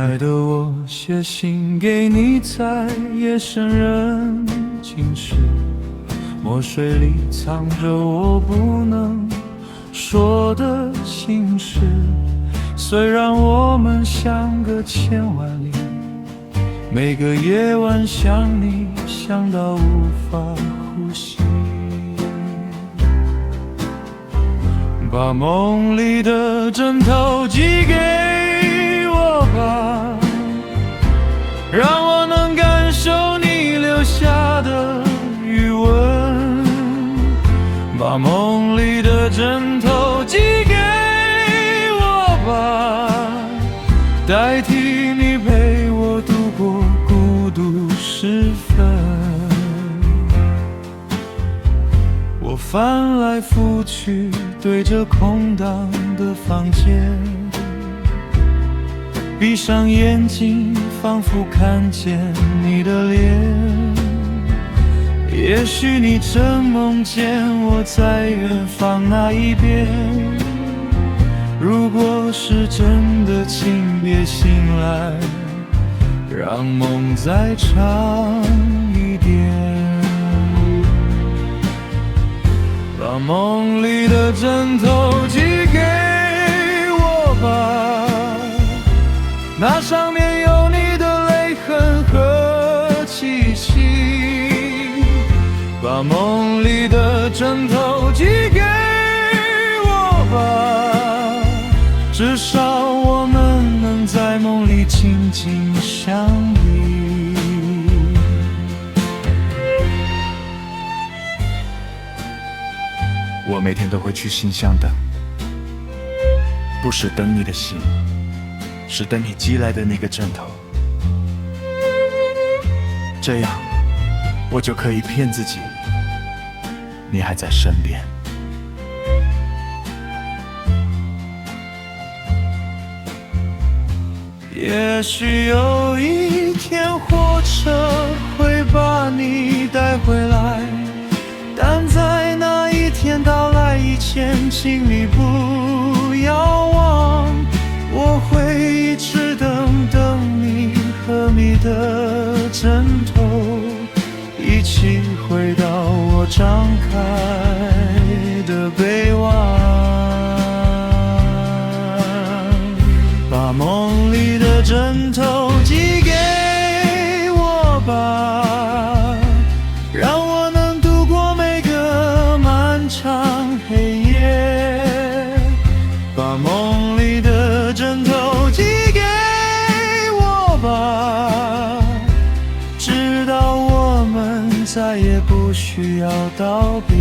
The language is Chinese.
爱的我写信给你，在夜深人静时，墨水里藏着我不能说的心事。虽然我们相隔千万里，每个夜晚想你，想到无法呼吸。把梦里的枕头寄给我吧，让我能感受你留下的余温。把梦里的枕头寄给我吧，代替你陪我度过孤独时分。我翻来覆去，对着空荡的房间，闭上眼睛，仿佛看见你的脸。也许你正梦见我在远方那一边，如果是真的，请别醒来，让梦再长一点。把梦里的枕头寄给我吧，那上面有你的泪痕和气息。把梦里的枕头寄给我吧，至少我们能在梦里紧紧相依。我每天都会去信箱等，不是等你的信，是等你寄来的那个枕头。这样我就可以骗自己，你还在身边。也许有一天火车会把你带回来，但在那一天到来以前，请你不要忘，我会一直等等你和你的枕头，一起回到我张开的臂弯。把梦里的枕头寄给我吧，让我能度过每个漫长黑夜。把梦里的枕头寄给我吧，直到我们再也不需要道别。